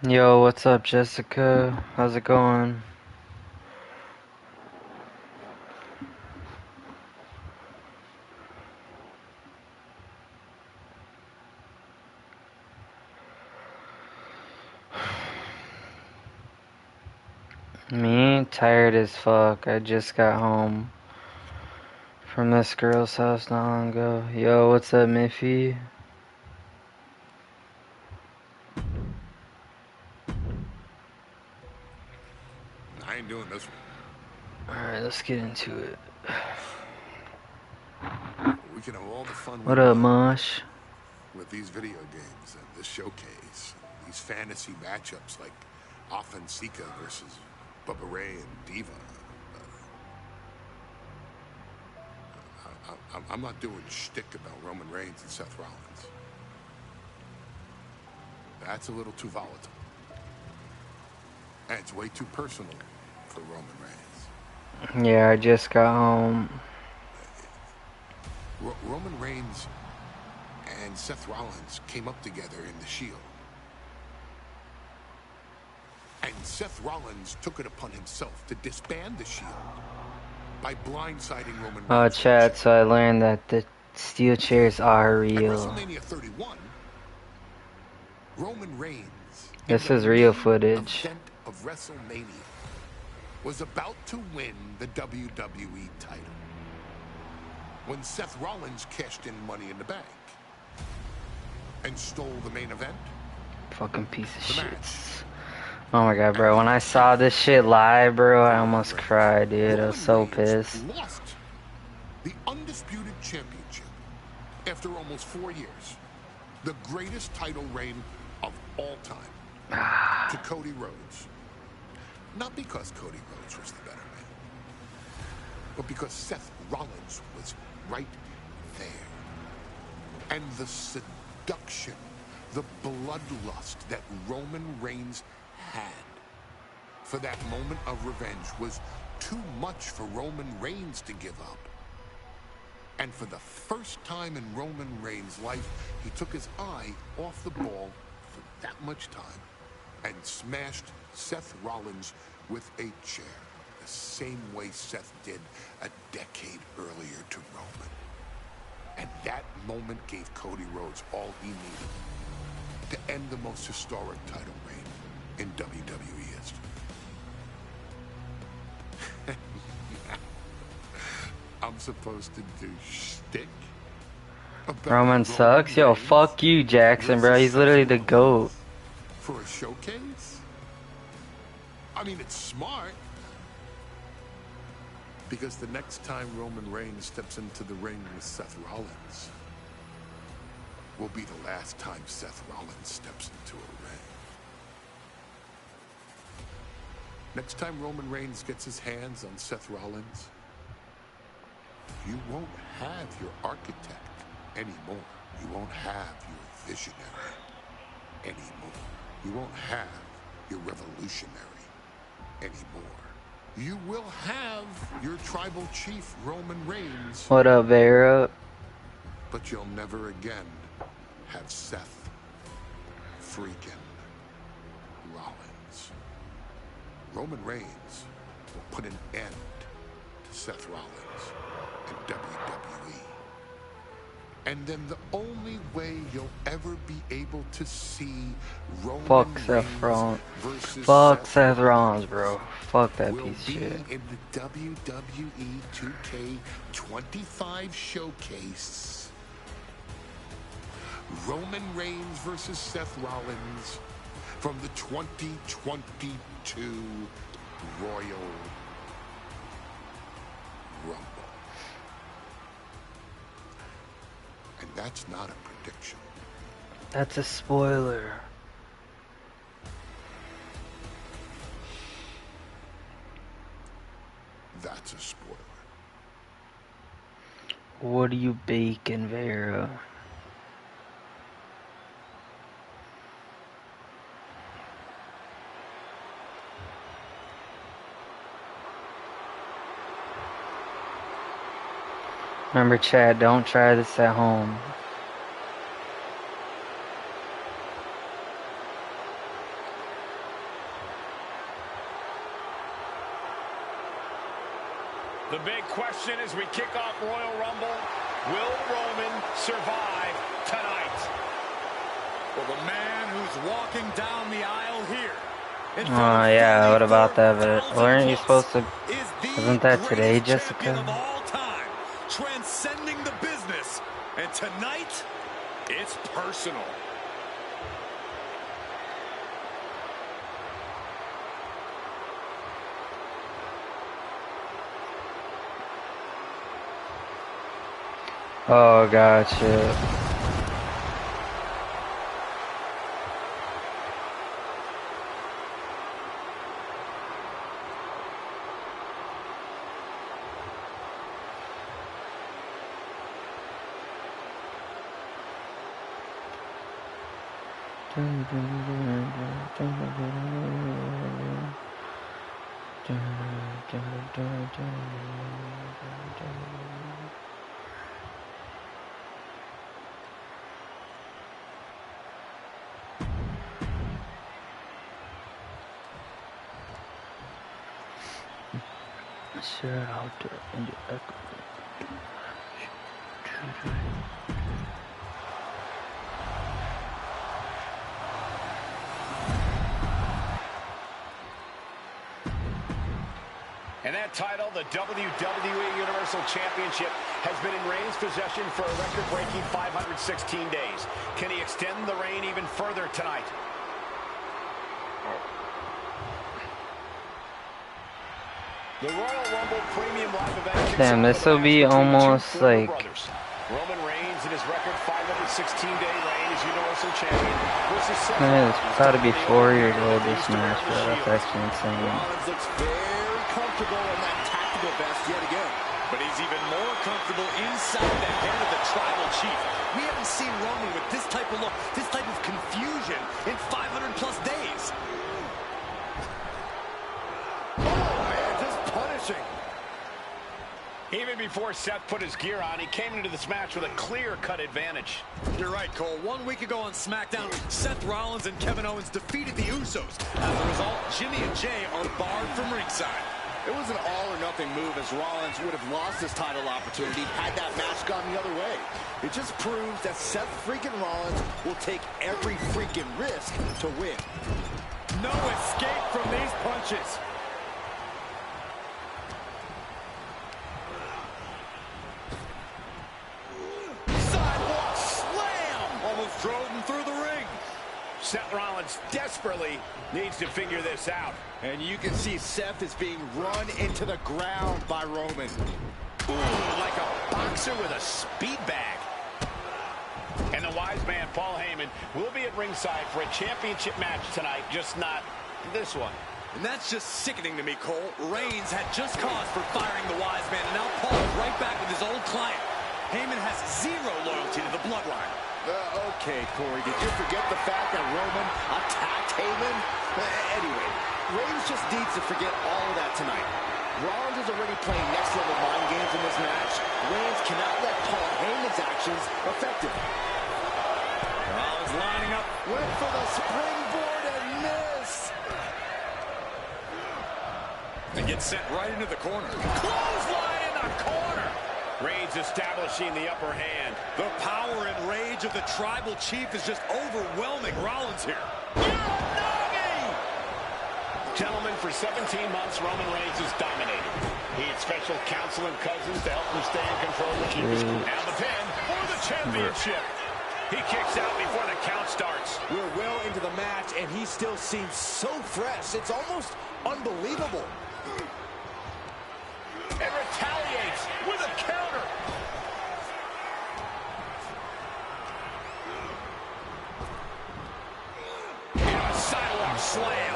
Yo, what's up, Jessica? How's it going? Me? Tired as fuck. I just got home from this girl's house not long ago. Yo, what's up, Miffy? I ain't doing this one. Alright, let's get into it. We can have all the fun we What up, want Mosh? with these video games and the showcase, these fantasy matchups like Offensica versus Bubba Ray and Diva. I'm not doing shtick about Roman Reigns and Seth Rollins. That's a little too volatile. And it's way too personal for Roman Reigns. Yeah, I just got home. Roman Reigns and Seth Rollins came up together in the Shield. And Seth Rollins took it upon himself to disband the Shield by blindsiding Roman Reigns. Oh, chat, so I learned that the steel chairs are real. At WrestleMania 31, Roman Reigns, This is real footage. event of WrestleMania, was about to win the WWE title when Seth Rollins cashed in Money in the Bank and stole the main event. Fucking piece of shit. Oh my god, bro. When I saw this shit live, bro, I almost cried, dude. I was so pissed. Lost the undisputed championship after almost 4 years. The greatest title reign of all time to Cody Rhodes. Not because Cody Rhodes was the better man, but because Seth Rollins was right there. And the seduction, the bloodlust that Roman Reigns had for that moment of revenge was too much for Roman Reigns to give up. And for the first time in Roman Reigns' life, he took his eye off the ball for that much time and smashed Seth Rollins with a chair, the same way Seth did a decade earlier to Roman. And that moment gave Cody Rhodes all he needed to end the most historic title reign in WWE history. I'm supposed to do shtick about Roman sucks? Yo, fuck you, Jackson, bro. He's literally the GOAT. For a showcase? I mean, it's smart. Because the next time Roman Reigns steps into the ring with Seth Rollins will be the last time Seth Rollins steps into a ring. Next time Roman Reigns gets his hands on Seth Rollins, you won't have your architect anymore. You won't have your visionary anymore. You won't have your revolutionary anymore. You will have your tribal chief, Roman Reigns. What up, Vera? But you'll never again have Seth freaking Rollins. Roman Reigns will put an end to Seth Rollins in WWE. And then the only way you'll ever be able to see Roman Fuck Seth Rollins. versus Fuck Seth Rollins, bro. Fuck that will piece of be shit. in the WWE 2K25 showcase. Roman Reigns versus Seth Rollins from the 2022 Royal Rumble. And that's not a prediction. That's a spoiler. That's a spoiler. What are you baking, Vera? Remember, Chad, don't try this at home. big question as we kick off Royal Rumble, will Roman survive tonight? Well, the man who's walking down the aisle here. Oh yeah, what about that? But weren't you supposed to? Isn't that today, Jessica? Of all time, transcending the business, and tonight, it's personal. Oh, gotcha. Share out in the echo. And that title, the WWE Universal Championship, has been in Reigns' possession for a record-breaking 516 days. Can he extend the reign even further tonight? The Royal Rumble Premium Live event. Damn, this will be almost like. Roman Reigns in his record 516-day reign as Universal Champion versus Man, it's about to be 4 years old this match, bro. That's actually insane. Rollins looks very comfortable in that tactical vest yet again. But he's even more comfortable inside the head of the Tribal Chief. We haven't seen Roman with this type of look, this type of confusion in 500 plus days. Oh man, just punishing. Even before Seth put his gear on, he came into this match with a clear-cut advantage. You're right, Cole. 1 week ago on SmackDown, Seth Rollins and Kevin Owens defeated the Usos. As a result, Jimmy and Jay are barred from ringside. It was an all-or-nothing move, as Rollins would have lost his title opportunity had that match gone the other way. It just proves that Seth freaking Rollins will take every freaking risk to win. No escape from these punches. Sidewalk slam! Almost drove him through the ring. Seth Rollins desperately needs to figure this out. And you can see Seth is being run into the ground by Roman. Ooh, like a boxer with a speed bag. And the wise man, Paul Heyman, will be at ringside for a championship match tonight, just not this one. And that's just sickening to me, Cole. Reigns had just cause for firing the wise man, and now Paul is right back with his old client. Heyman has zero loyalty to the bloodline. Okay, Corey, did you forget the fact that Roman attacked Heyman? Anyway, Reigns just needs to forget all of that tonight. Rollins is already playing next-level mind games in this match. Reigns cannot let Paul Heyman's actions affect him. Rollins lining up. Went for the springboard and missed. And gets sent right into the corner. Clothesline in the corner. Reigns establishing the upper hand. The power and rage of the Tribal Chief is just overwhelming Rollins here. Gentlemen, for 17 months, Roman Reigns has dominated. He had special counsel and cousins to help him stay in control and keep his cool. Now the pin for the championship. He kicks out before the count starts. We're well into the match, and he still seems so fresh. It's almost unbelievable. And retaliates with a counter. And a sidewalk slam.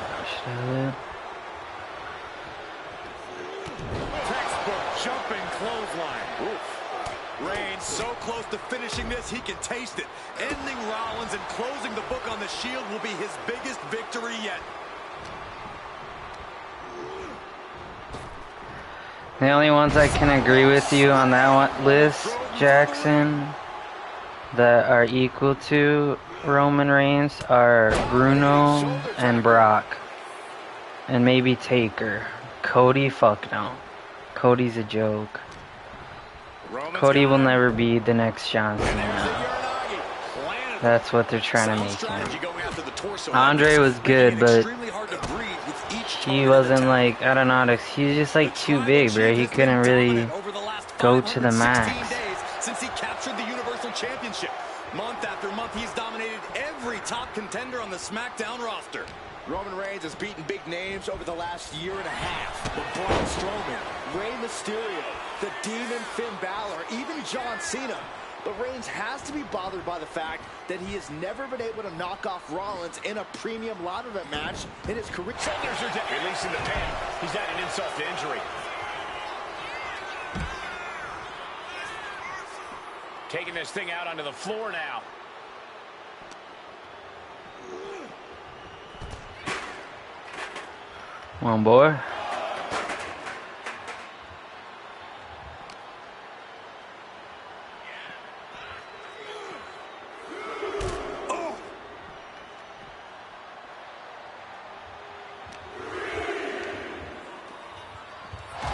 Textbook jumping clothesline. Oof. Reigns so close to finishing this, he can taste it. Ending Rollins and closing the book on the Shield will be his biggest victory yet. The only ones I can agree with you on that one list, Jackson, that are equal to Roman Reigns are Bruno and Brock. And maybe Taker. Cody, fuck no. Cody's a joke. Roman's Cody got will him. never be the next John There's the Cena. Uranagi. Planted. That's what they're trying to Sound make strategy him. going after the torso. Andre was good, Making it but extremely hard to breathe with each he targeted wasn't attack. like, I don't know, he was just like The too Tribal big, bro. Chief He has been couldn't really dominant over the last go to the 516 max. days since he captured the Universal Championship. Month after month, he's dominated every top contender on the SmackDown roster. Roman Reigns has beaten big names over the last year and a half. But Braun Strowman, Rey Mysterio, the Demon Finn Balor, even John Cena. But Reigns has to be bothered by the fact that he has never been able to knock off Rollins in a premium ladder event match in his career. Shoulders are down. Releasing the pin. He's had an insult to injury. Taking this thing out onto the floor now. Come on, boy.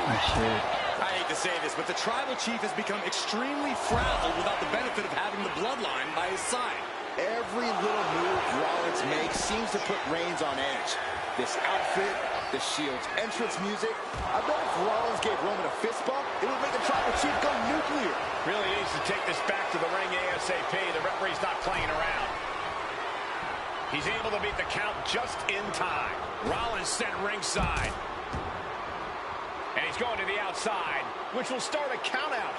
I hate to say this, but the Tribal Chief has become extremely frazzled without the benefit of having the bloodline by his side. Every little move Rollins makes seems to put Reigns on edge. This outfit, the Shield's entrance music. I bet if Rollins gave Roman a fist bump, it would make the Tribal Chief go nuclear. Really needs to take this back to the ring ASAP. The referee's not playing around. He's able to beat the count just in time. Rollins sent ringside. And he's going to the outside, which will start a count out.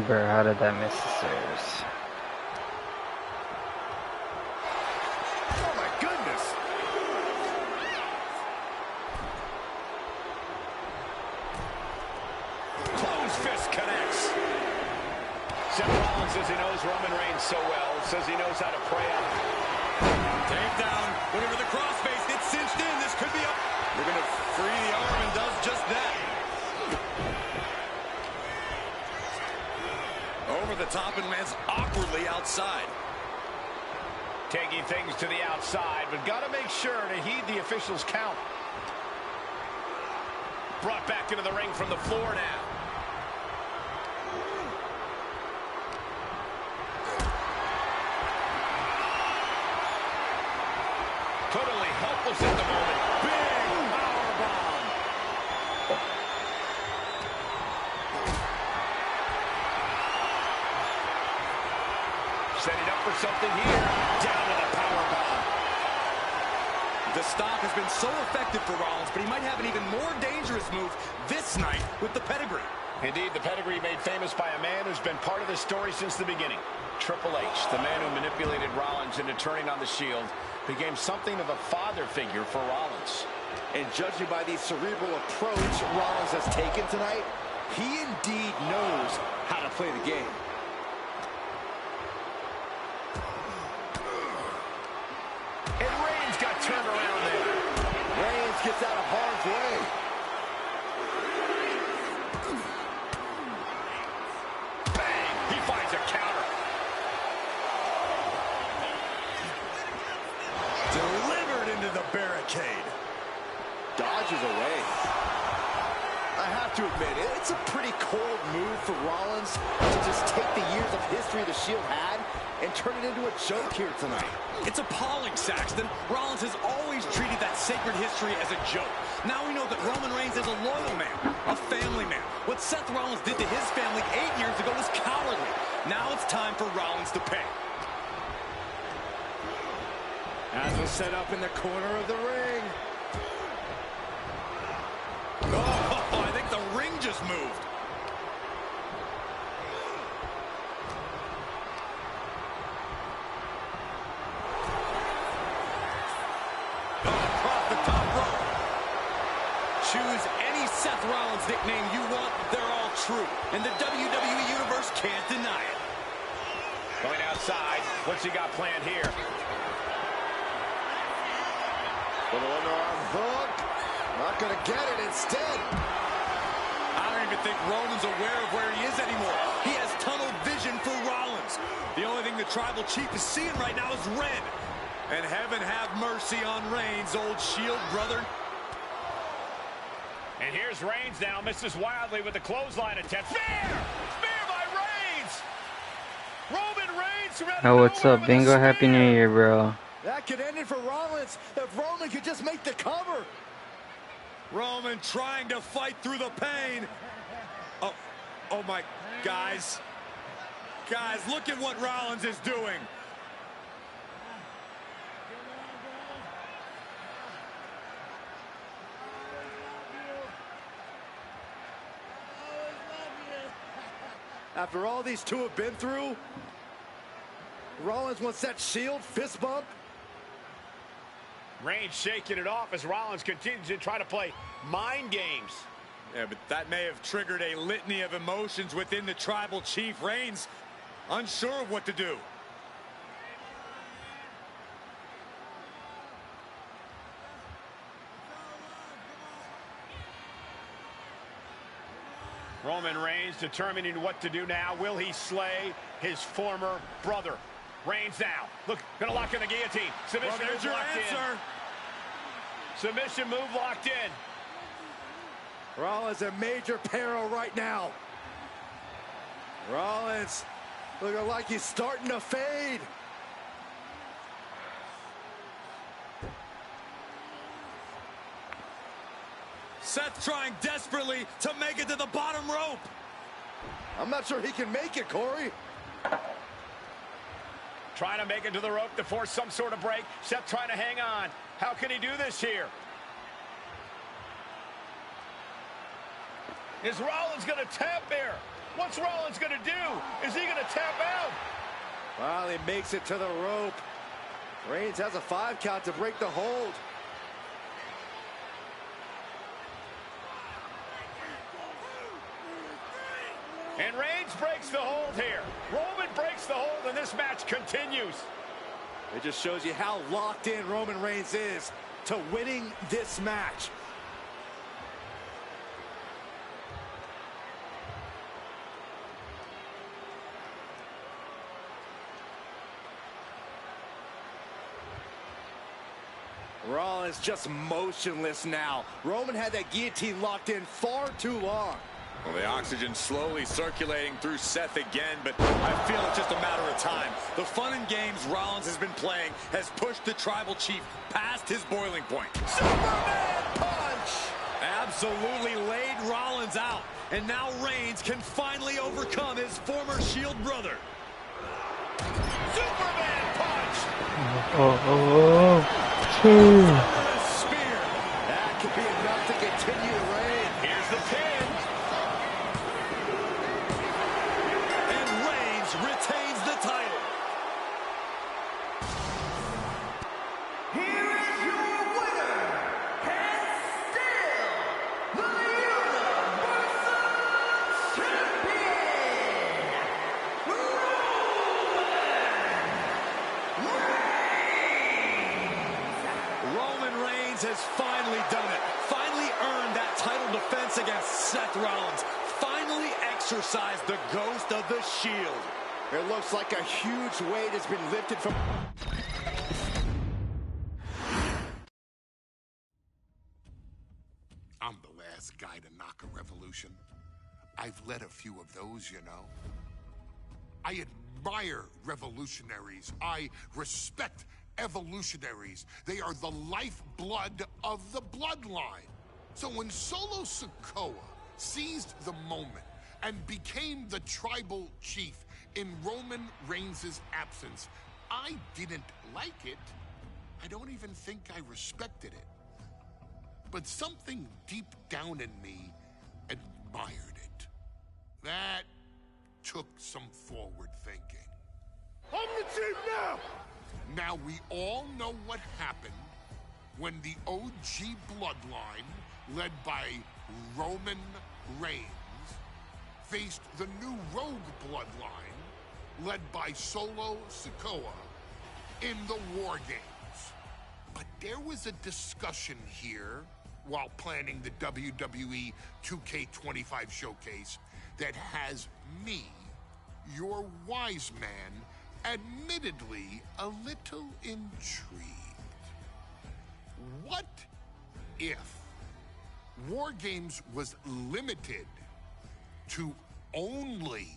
Bro, how did that miss the stairs? Oh, my goodness. Close fist connects. Seth Rollins says he knows Roman Reigns so well, says he knows how to pray up. Takedown, whatever the crossface, it's cinched in. This could be up. They're going to free the arm and does just that. Over the top and lands awkwardly outside. Taking things to the outside, but got to make sure to heed the officials' count. Brought back into the ring from the floor now. Totally helpless at the moment. Big powerbomb. Setting up for something here. Down to the powerbomb. The stop has been so effective for Rollins, but he might have an even more dangerous move this night with the pedigree. Indeed, the pedigree made famous by a man who's been part of this story since the beginning. Triple H, the man who manipulated Rollins into turning on the Shield, became something of a father figure for Rollins. And judging by the cerebral approach Rollins has taken tonight, he indeed knows how to play the game. And Reigns got turned around there. Reigns gets out of harm's way. Bang! He finds a counter. Delivered into the barricade. Dodges away. I have to admit, it's a pretty cold move for Rollins to just take the years of history the Shield had and turn it into a joke here tonight. It's appalling, Saxton. Rollins has always treated that sacred history as a joke. Now we know that Roman Reigns is a loyal man, a family man. What Seth Rollins did to his family 8 years ago was cowardly. Now it's time for Rollins to pay. As was set up in the corner of the ring. Oh, I think the ring just moved. Across the top rope. Choose any Seth Rollins nickname you want, they're all true. And the WWE Universe can't deny it. Going outside. What's he got planned here? With an underarm hook. Not going to get it instead. I don't even think Roman's aware of where he is anymore. He has tunnel vision for Rollins. The only thing the Tribal Chief is seeing right now is red. And heaven have mercy on Reigns, old Shield brother. And here's Reigns now, misses wildly with the clothesline attempt. Spear! Spear by Reigns! Roman Reigns surrounded. Oh, what's up, Bingo? Happy New Year, bro. That could end it for Rollins if Roman could just make the cover. Roman trying to fight through the pain. Oh my, guys. Guys, look at what Rollins is doing. After all these two have been through, Rollins wants that Shield fist bump. Reigns shaking it off as Rollins continues to try to play mind games. Yeah, but that may have triggered a litany of emotions within the Tribal Chief. Reigns unsure of what to do. Roman Reigns determining what to do now. Will he slay his former brother? Reigns now. Look, gonna lock in the guillotine. Submission Well, there's move your locked answer. in. Submission move locked in. Rollins in major peril right now. Rollins looking like he's starting to fade. Seth trying desperately to make it to the bottom rope. I'm not sure he can make it, Corey. Trying to make it to the rope to force some sort of break. Seth trying to hang on. How can he do this here? Is Rollins going to tap there? What's Rollins going to do? Is he going to tap out? Finally makes it to the rope. Reigns has a 5 count to break the hold. And Reigns breaks the hold here. Roman breaks the hold, and this match continues. It just shows you how locked in Roman Reigns is to winning this match. Rollins just motionless now. Roman had that guillotine locked in far too long. Well, the oxygen slowly circulating through Seth again, but I feel it's just a matter of time. The fun and games Rollins has been playing has pushed the Tribal Chief past his boiling point. Superman punch! Absolutely laid Rollins out, and now Reigns can finally overcome his former Shield brother. Superman punch! Spear. That could be enough to continue the reign. Here's the pin. And Reigns retains the title. Here is your winner, and still the Universal Champion, Roman Reigns has finally done it. Finally earned that title defense against Seth Rollins. Finally exorcised the ghost of the Shield. It looks like a huge weight has been lifted from... I'm the last guy to knock a revolution. I've led a few of those, you know. I admire revolutionaries. I respect evolutionaries. They are the lifeblood of the bloodline. So when Solo Sikoa seized the moment and became the tribal chief in Roman Reigns' absence, I didn't like it. I don't even think I respected it. But something deep down in me admired it. That took some forward thinking. I'm the chief now! Now we all know what happened when the OG bloodline, led by Roman Reigns, faced the new rogue bloodline, led by Solo Sikoa, in the War Games. But there was a discussion here while planning the WWE 2K25 showcase that has me, your wise man, admittedly a little intrigued. What if War Games was limited to only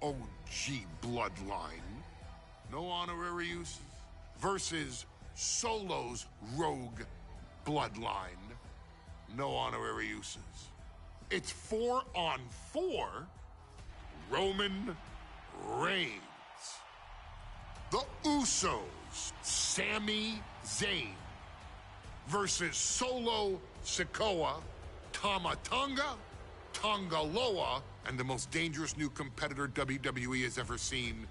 OG Bloodline, no honorary uses, versus Solo's Rogue Bloodline, no honorary uses? It's 4-on-4 Roman Reigns. The Usos, Sami Zayn, versus Solo Sikoa, Tama Tonga, Tonga Loa, and the most dangerous new competitor WWE has ever seen,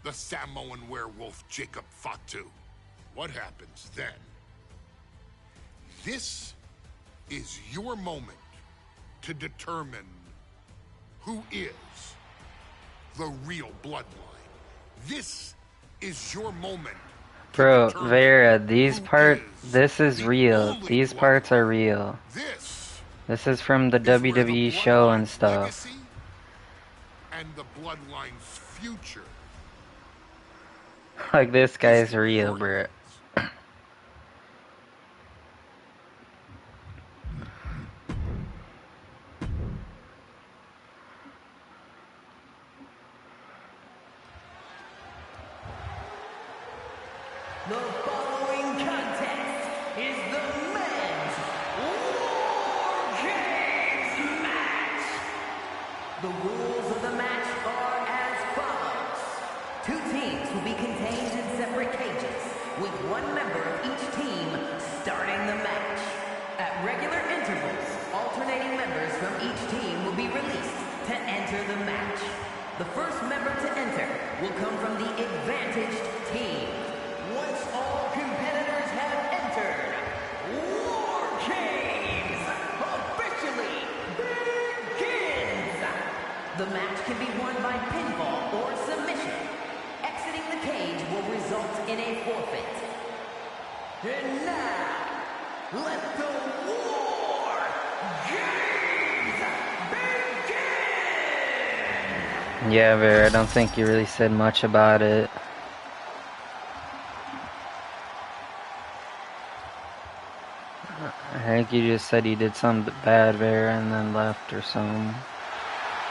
the Samoan werewolf Jacob Fatu. What happens then? This is your moment to determine who is the real Bloodline. This is your moment. Bro, Vera, this is real. These parts are real. This is from the WWE show and stuff. And the Bloodline's future. Like, this guy's real, bro. The following contest is the men's War Games match. The rules of the match are as follows. 2 teams will be contained in separate cages, with 1 member of each team starting the match. At regular intervals, alternating members from each team will be released to enter the match. The first member to enter will come from the advantaged team. Once all competitors have entered, War Games officially begins! The match can be won by pinfall or submission. Exiting the cage will result in a forfeit. And now, let the War Games begin! Yeah, Vera, I don't think you really said much about it. I think you just said he did something bad, Vera, and then left or something.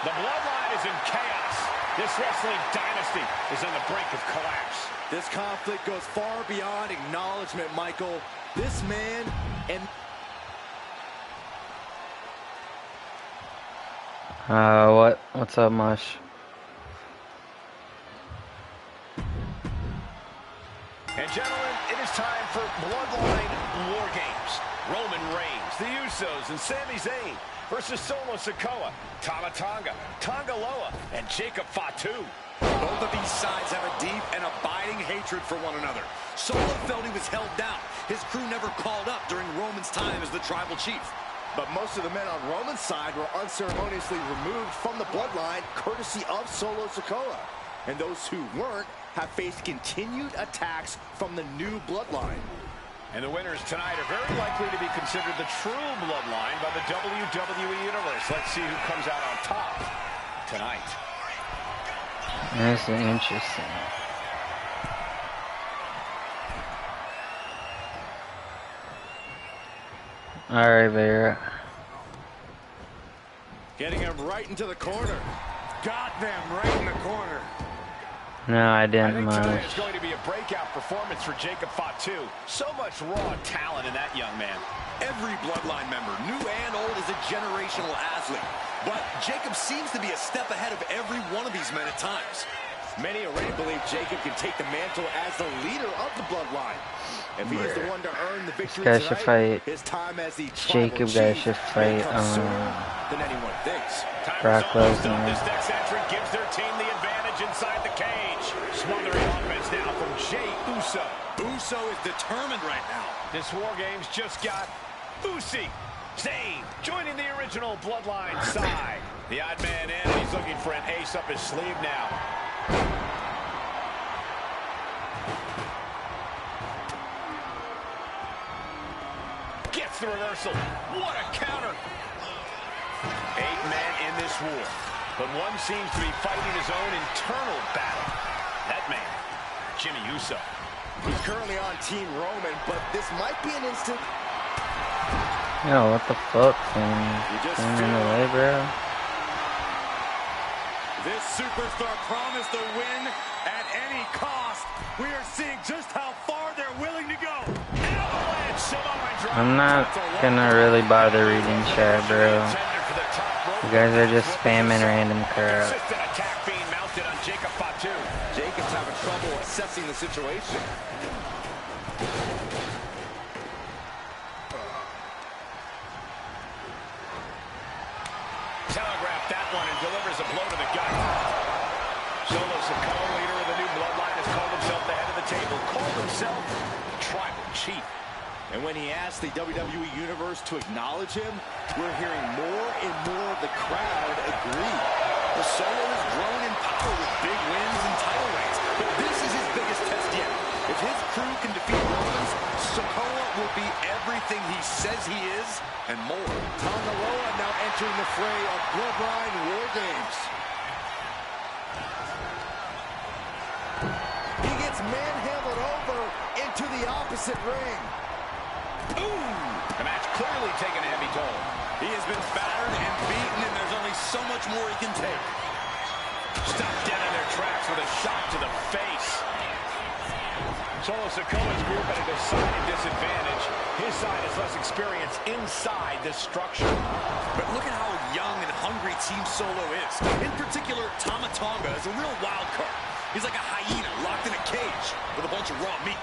The Bloodline is in chaos. This wrestling dynasty is on the brink of collapse. This conflict goes far beyond acknowledgement, Michael. This man and... What's up, Mush? And gentlemen, it is time for Bloodline War Games. Roman Reigns, the Usos, and Sami Zayn versus Solo Sikoa, Tama Tonga, Tonga Loa, and Jacob Fatu. Both of these sides have a deep and abiding hatred for one another. Solo felt he was held down. His crew never called up during Roman's time as the tribal chief. But most of the men on Roman's side were unceremoniously removed from the bloodline, courtesy of Solo Sikoa. And those who weren't have faced continued attacks from the new bloodline. And the winners tonight are very likely to be considered the true bloodline by the WWE Universe. Let's see who comes out on top tonight. That's interesting. Alright, Vera. Getting him right into the corner. Got them right in the corner. No, I I didn't think much. tonight is going to be a breakout performance for Jacob Fatu. So much raw talent in that young man. Every bloodline member, new and old, is a generational athlete. But Jacob seems to be a step ahead of every one of these men at times. Many already believe Jacob can take the mantle as the leader of the bloodline. If he is the one to earn the victory Guy should tonight, fight. his time as the Jacob guy should fight than anyone thinks. Brock Lesnar. This next entrant gives their team the advantage inside the cage. Smothering offense now from Jey Uso. Uso is determined right now. This War Games just got Usi. Zayn joining the original bloodline side. The odd man in, and he's looking for an ace up his sleeve now. Gets the reversal. What a counter. 8 men in this war, but one seems to be fighting his own internal battle. That man Jimmy Uso. He's currently on Team Roman, but this might be an instant. Yo, what the fuck, man? Getting in the way, bro. This superstar promised a win at any cost. We are seeing just how far they're willing to go. I'm not gonna really bother reading chat, bro. You guys are just spamming random crap. Jacob's having trouble assessing the situation. Telegraphed that one and delivers a blow to the gut. Solo Sikoa, leader of the new bloodline, has called himself the head of the table, called himself tribal chief. And when he asked the WWE Universe to acknowledge him, we're hearing more and more of the crowd agree. The Solo has grown in power with big wins and title reigns, but this is his biggest test yet. If his crew can defeat Rollins, Sikoa will be everything he says he is and more. Tonga Loa now entering the fray of Bloodline War Games. He gets manhandled over into the opposite ring. Ooh! The match clearly taking a heavy toll. He has been battered and beaten, and there's only so much more he can take. Stopped dead in their tracks with a shot to the face. Solo Sikoa's group at a decided disadvantage. His side has less experience inside this structure. But look at how young and hungry Team Solo is. In particular, Tama Tonga is a real wild card. He's like a hyena locked in a cage with a bunch of raw meat.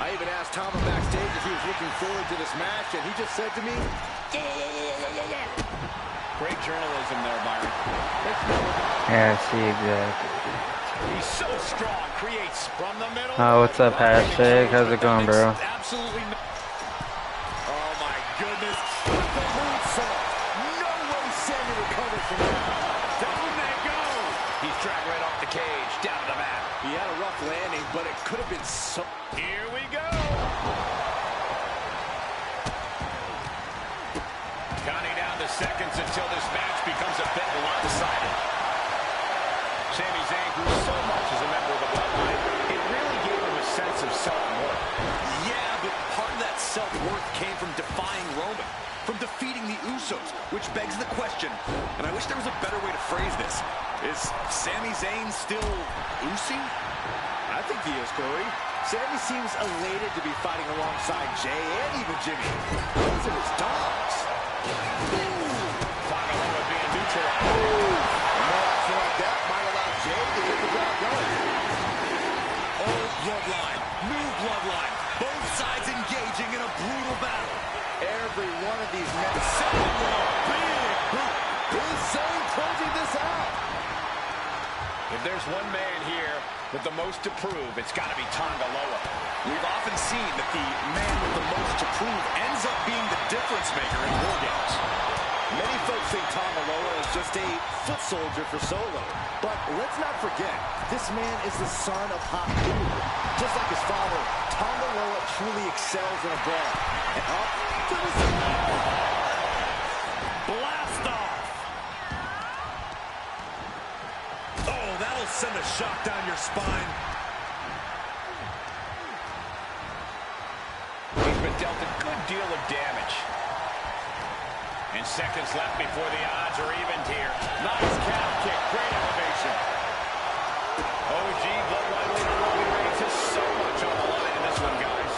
I even asked Tama backstage if he was looking forward to this match, and he just said to me, yeah. Great journalism there, Byron. Yeah, I see exactly. He's so strong, creates from the middle. Oh, what's up, hashtag? How's it going, bro? Absolutely no. Oh my goodness. With the moonsault. No way Sammy recovered from that. Down they go. He's dragged right off the cage, down to the mat. He had a rough landing, but it could have been so... Here we go. Counting down the seconds until this match becomes a bit lopsided. Sami Zayn grew so much as a member of the bloodline, it really gave him a sense of self-worth. Yeah, but part of that self-worth came from defying Roman, from defeating the Usos, which begs the question, and I wish there was a better way to phrase this. Is Sami Zayn still Usi? I think he is, Corey. Sammy seems elated to be fighting alongside Jay and even Jimmy. Those are his dogs. Tonga Loa being neutralized. More action like that might allow Jay to get the crowd going. Old bloodline, new bloodline, both sides engaging in a brutal battle. Every one of these men setting with a big boot. Is Zayn closing this out? If there's one man here with the most to prove, it's got to be Tonga Loa. We've often seen that the man with the most to prove ends up being the difference maker in war games. Many folks think Tonga Loa is just a foot soldier for Solo. But let's not forget, this man is the son of Hot Dude. Just like his father, Tonga Loa truly excels in a brawl. And up to the side. Blast off! Oh, that'll send a shock down your spine. He's been dealt a good deal of damage. And seconds left before the odds are evened here. Nice calf kick, great elevation. OG bloodline leader Roman Reigns has so much on the line in this one, guys.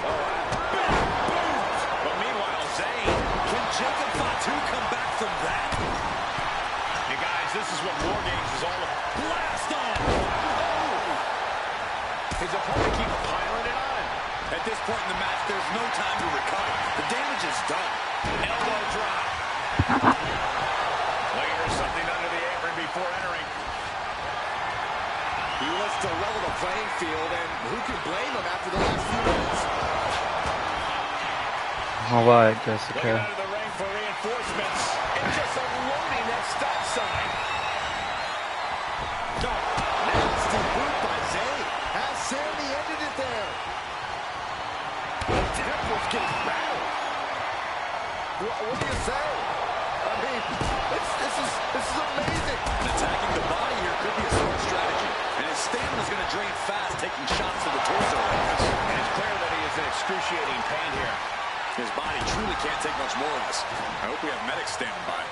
Oh, big boot! But meanwhile, Zayn, Can Jacob Fatu come back from that? you guys, this is what War Games is all about. Blast off! His opponent keeps piling it on. At this point in the match, there's no time to recover. The damage is done. Elbow drop. Looking for something under the apron before entering. He wants to level the playing field, and who can blame him after the last few minutes? All right, Looking Jessica. out of the ring for reinforcements. And just unloading that stop sign. Nasty boot by Zayn. Has Sammy ended it there? The temple's getting rattled. What do you say? I mean, this is amazing. Attacking the body here could be a smart strategy. And as stamina's going to drain fast, taking shots to the torso. And it's clear that he is in excruciating pain here. His body truly can't take much more of this. I hope we have medics standing by.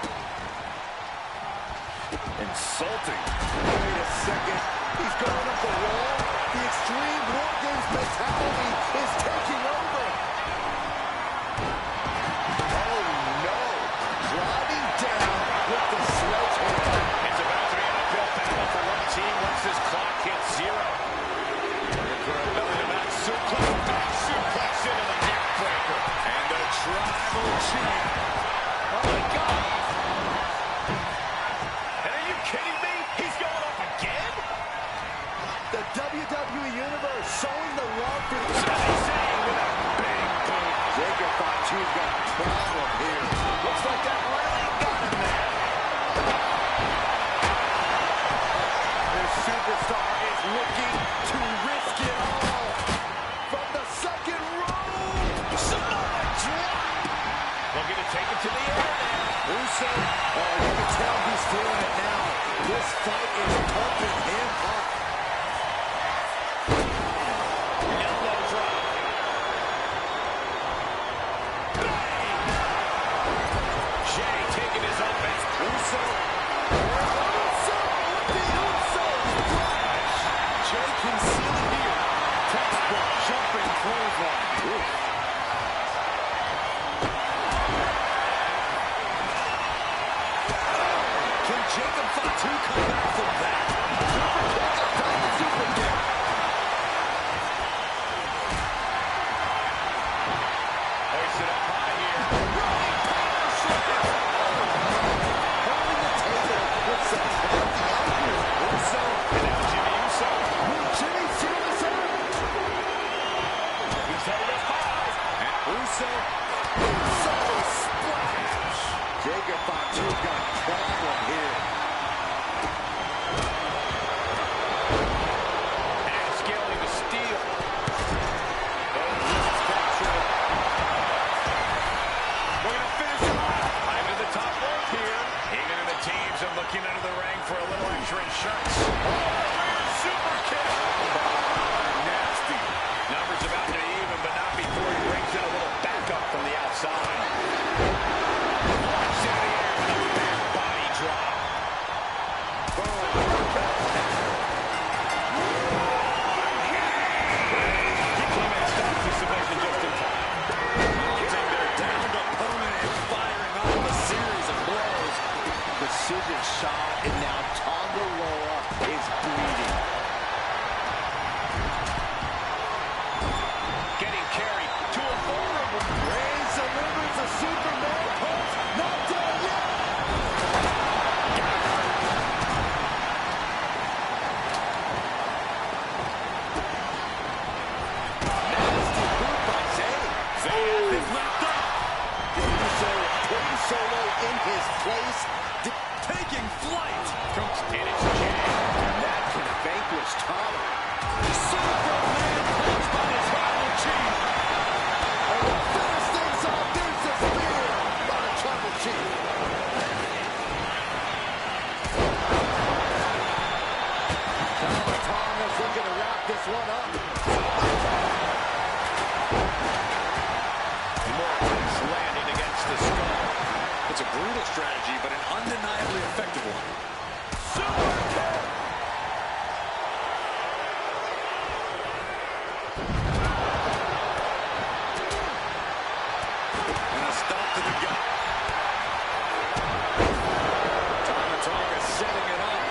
Insulting. Wait a second. He's going up the wall. The extreme War Games mentality is taking over. Oh, no. Driving down with the sledgehammer. It's about to be an uphill battle for one team once this clock hits zero. Belly-to-back suplex. Back suplex into the neck breaker. And the tribal chief. Oh, my God. And are you kidding me? He's going up again? The WWE Universe showing the love for the Sami Zayn with a big boot. Jacob thought you've got a problem here. Looks like that really got him there. This superstar is looking to risk it all. From the second row. Samoa drop. Looking to take it to the air now. Uso, oh, you can tell he's feeling it now. This fight is pumping him up. Elbow drop. Bang! Jay taking his offense. Uso. Uso with the Uso splash. Jay can seal it here. Textbook jumping clothesline. Ooh. Can Jacob Fatu come back from that? Super kick, double super kick. Hoisted up high here. Running power slam. Holding the table with some healthy angles. Uso. And now Jimmy Uso. Will Jimmy seal this out? He's headed up high. And Uso. Uso splash. Jacob Fatu got a problem here. And scaling the steel. Both wrists captured. We're going to finish him off. Climb to the top rope here. Hanging in the teams and looking under the ring for a little extra insurance. Oh, rear super kick. Nasty. Numbers about to even, but not before he brings in a little backup from the outside. Launch into the air with a big body drop. He came in and stopped the submission just in time. Mounting their downed opponent and firing off a series of blows. Precision shot, and now Tonga Loa is bleeding. Getting carried to a vulnerable. Reigns delivers a Superman punch. Not done yet. Nasty boot by Zayn. Zayn is wrapped up. Uso putting Solo in his place. Taking flight. And it's Jay. And that can vanquish Tonga. Superman punch by the tribal chief. And we'll finish things off. There's the spear by the Tribal Chief. Tonga's looking to wrap this one up. More hits landing against the skull. It's a brutal strategy, but an undeniably effective one. Super kick. And a stop to the gut. Tonga setting it up.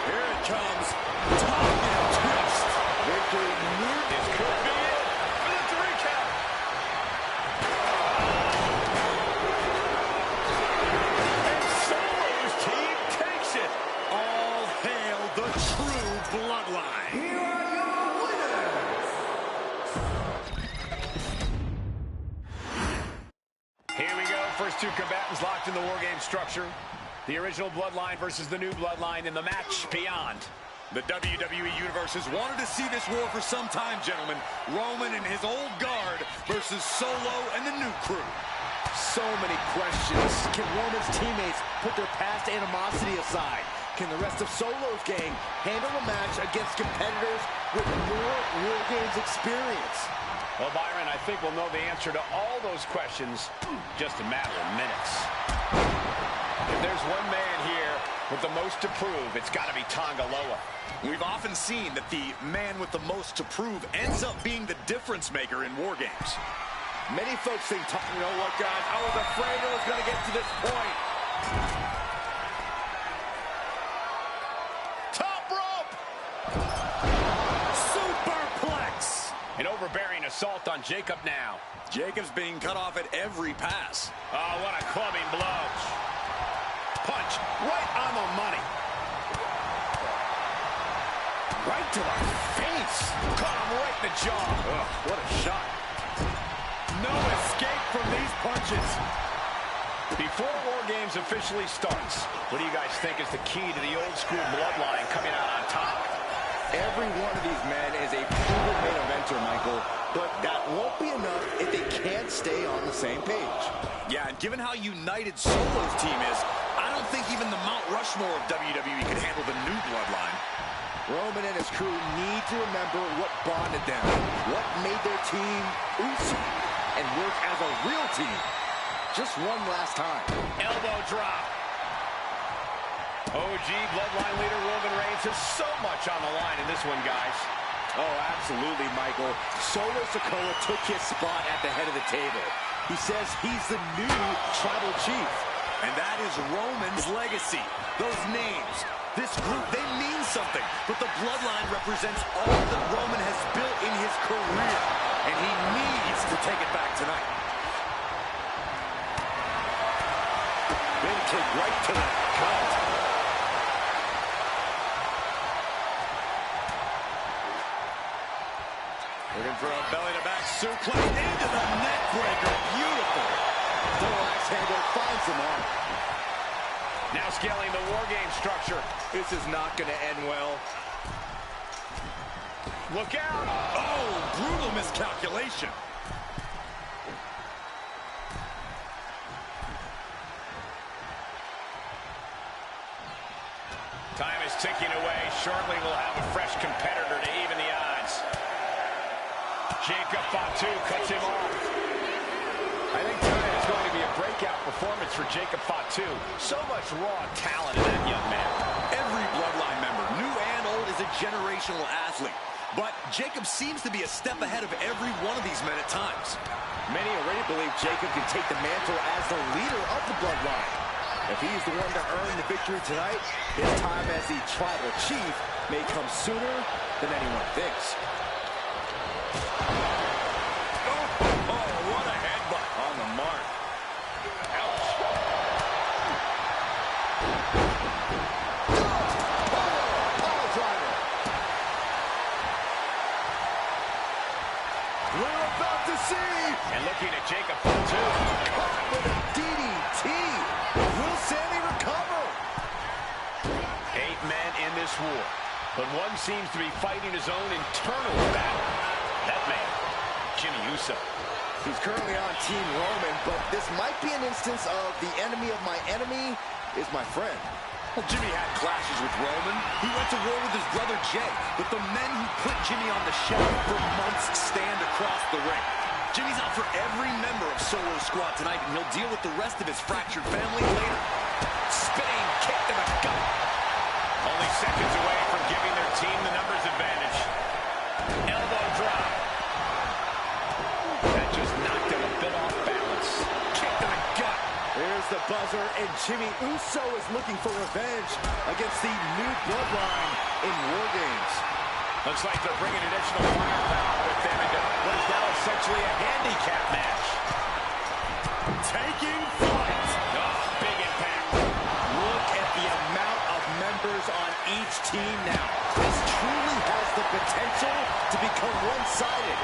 Here it comes. Tonga twist. Victory near. This could be it for the 3 count. And Solo's team takes it. All hail the true bloodline. Here are your winners. Here we go. First 2 combatants locked in the War Game structure. The original Bloodline versus the new Bloodline in the match beyond. The WWE Universe has wanted to see this war for some time, gentlemen. Roman and his old guard versus Solo and the new crew. So many questions. Can Roman's teammates put their past animosity aside? Can the rest of Solo's gang handle a match against competitors with more War Games experience? Well, Byron, I think we'll know the answer to all those questions just a matter of minutes. If there's one man here with the most to prove, it's got to be Tonga Loa. We've often seen that the man with the most to prove ends up being the difference maker in War Games. Many folks think, you know what, guys, I was afraid it was going to get to this point. Top rope! Superplex! An overbearing assault on Jacob now. Jacob's being cut off at every pass. Oh, what a clubbing blow. Punch right on the money. Right to the face. Caught him right in the jaw. Ugh, what a shot. No escape from these punches. Before War Games officially starts, what do you guys think is the key to the old school bloodline coming out on top? Every one of these men is a proven main eventer, Michael, but that won't be enough if they can't stay on the same page. Yeah, and given how united Solo's team is, I don't think even the Mount Rushmore of WWE could handle the new bloodline. Roman and his crew need to remember what bonded them, what made their team Uso, and work as a real team. Just one last time. Elbow drop. OG bloodline leader Roman Reigns has so much on the line in this one, guys. Oh, absolutely, Michael. Solo Sikoa took his spot at the head of the table. He says he's the new tribal chief. And that is Roman's legacy. Those names, this group, they mean something. But the bloodline represents all that Roman has built in his career. And he needs to take it back tonight. Big kick right to the gut. Looking for a belly-to-back suplex into the neck breaker. Beautiful. Double axe handle finds him on. Now scaling the War Game structure. This is not going to end well. Look out! Oh, brutal miscalculation. Time is ticking away. Shortly we'll have a fresh competitor to even the odds. Jacob Fatu cuts him off. I think tonight is going to be a breakout performance for Jacob Fatu. So much raw talent in that young man. Every bloodline member, new and old, is a generational athlete. But Jacob seems to be a step ahead of every one of these men at times. Many already believe Jacob can take the mantle as the leader of the bloodline. If he's the one to earn the victory tonight, his time as the tribal chief may come sooner than anyone thinks. Oh, what a headbutt. On the mark. Ouch. Pile driver. We're about to see. And looking at Jacob Fatu. Caught with a DDT. Will Sammy recover? 8 men in this war, but one seems to be fighting his own internal battle. That man, Jimmy Uso. He's currently on Team Roman, but this might be an instance of the enemy of my enemy is my friend. Well, Jimmy had clashes with Roman. He went to war with his brother Jay, but the men who put Jimmy on the shelf for months stand across the ring. Jimmy's out for every member of Solo's squad tonight, and he'll deal with the rest of his fractured family later. Spinning kick to the gut. Only seconds away from giving their team the numbers advantage. Elbow drop. That just knocked him a bit off balance. Kick to the gut. There's the buzzer, and Jimmy Uso is looking for revenge against the new bloodline in War Games. Looks like they're bringing additional firepower with them into what is now essentially a handicap match. Taking flight. Oh, big impact. Look at the amount of members on each team now. This truly has the potential to become one-sided.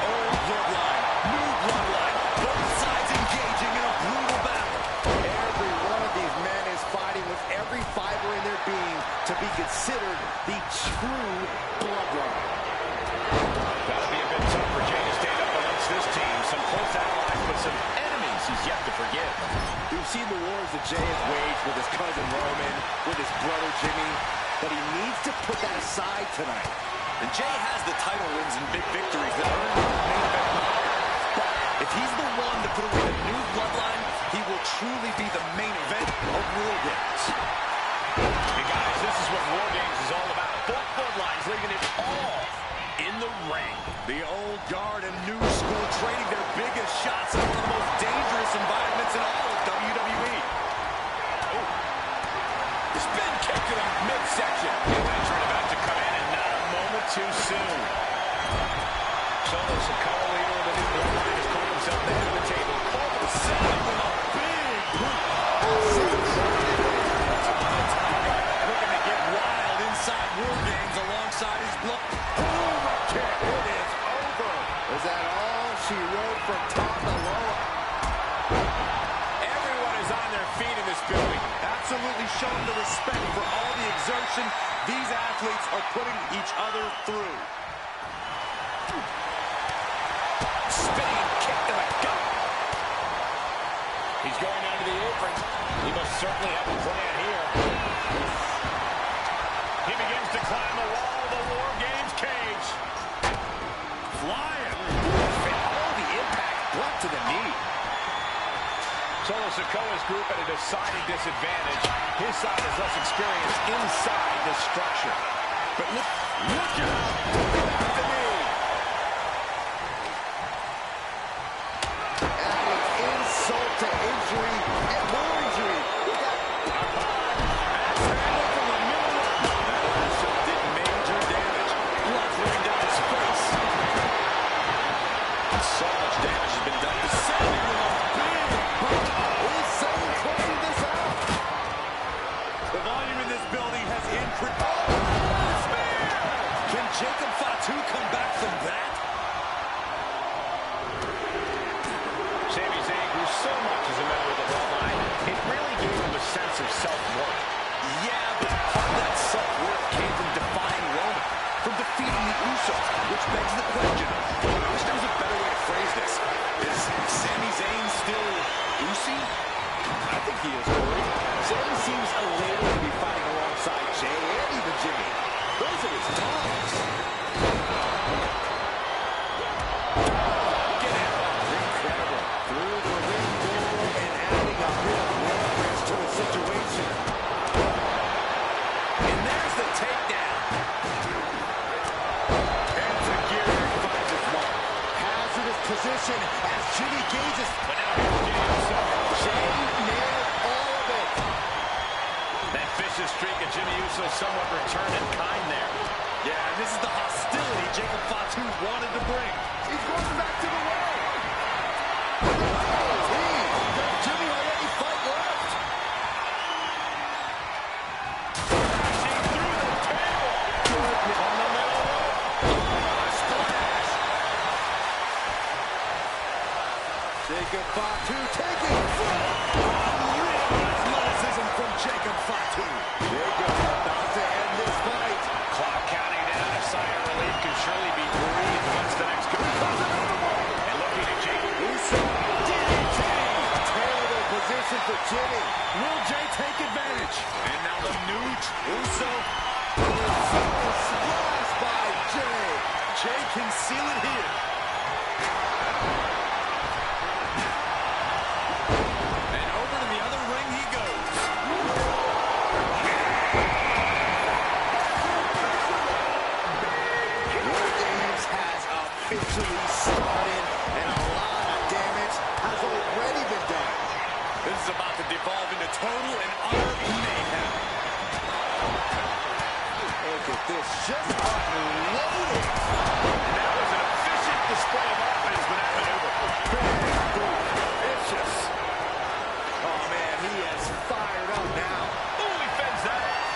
Old bloodline, new bloodline, both sides engaging in a brutal battle. Every one of these men is fighting with every fiber in their being to be considered the true bloodline. That'll be a bit tough for Jay to stand up against this team. Some close allies, but some enemies he's yet to forgive. We've seen the wars that Jay has waged with his cousin Roman, with his brother Jimmy, but he needs to put that aside tonight. And Jay has the title wins and big victories that earned him the main event moniker. But if he's the one to put away the new bloodline, he will truly be the main event of War Games. Hey guys, this is what War Games is all about. Both bloodlines leaving it all in the ring. The old guard and new school trading their biggest shots in one of the most dangerous environments in all of WWE. Oh. Spin kick to the midsection. New entrant about to come in and not a moment too soon. Solo Sikoa, leader of the new bloodline, has called himself the head of the table. Cole selling with a big boot. Looking to get wild inside War Games alongside his blood. It is over. Is that all she wrote from Tonga Loa? Everyone is on their feet in this building. Absolutely showing the respect for all the exertion these athletes are putting each other through. Spinning kick to the gut. He's going down to the apron. He must certainly have a plan here. He begins to climb the wall of the War Games cage. Flying. Oh, the impact blunt to the knee. Solo Sikoa's group at a decided disadvantage. His side is less experienced inside this structure. But look out! At the knee. Adding insult to injury and more injury. Did major damage. Blood running down his face. So much damage has been done. Descending with a big boot. Is Satan closing this out? The volume in this building has increased. Oh, spear! Can Jacob Fatu come back from that? Sami Zayn grew so much as a member of the bloodline, it really gave him a sense of self-worth. Yeah, but part of that self-worth came from defying Roman, from defeating the Usos, which begs the question. I wish there was a better way to phrase this. Is Sami Zayn still Usi? I think he is, Corey. Sami seems elated to be fighting alongside Jay and even Jimmy. Those are his dogs. Get in. Incredible. Through the ring door and adding a bit of leverage to the situation. And there's the takedown. Enzuigiri finds his mark. Hazardous position as Jimmy gauges. But now here's Jimmy Uso. Jay nailed all of it. That vicious streak of Jimmy Uso somewhat returned in kind there. Yeah, and this is the hostility Jacob Fatu wanted to bring. He's going back to the well. Does Jimmy have any fight left? Crashing through the table. On the middle rope. Splash. Jacob Fatu taking Real athleticism from Jacob Fatu. Jacob about to end this fight. Clock counting down. A sigh of relief can surely be breathed once the next comes. And looking at Jimmy Uso. DDT. Terrible position for Jimmy. Will Jay take advantage? And now the new Uso. Splash by Jay. Jay can seal it here. And over to the other ring he goes. War Games has officially started, and a lot of damage has already been done. This is about to devolve into total and utter mayhem. Look at this, just unloaded. That was an efficient display of offense with that maneuver. Big boot, vicious. Oh man, he is fired up now. Ooh, he fends that off.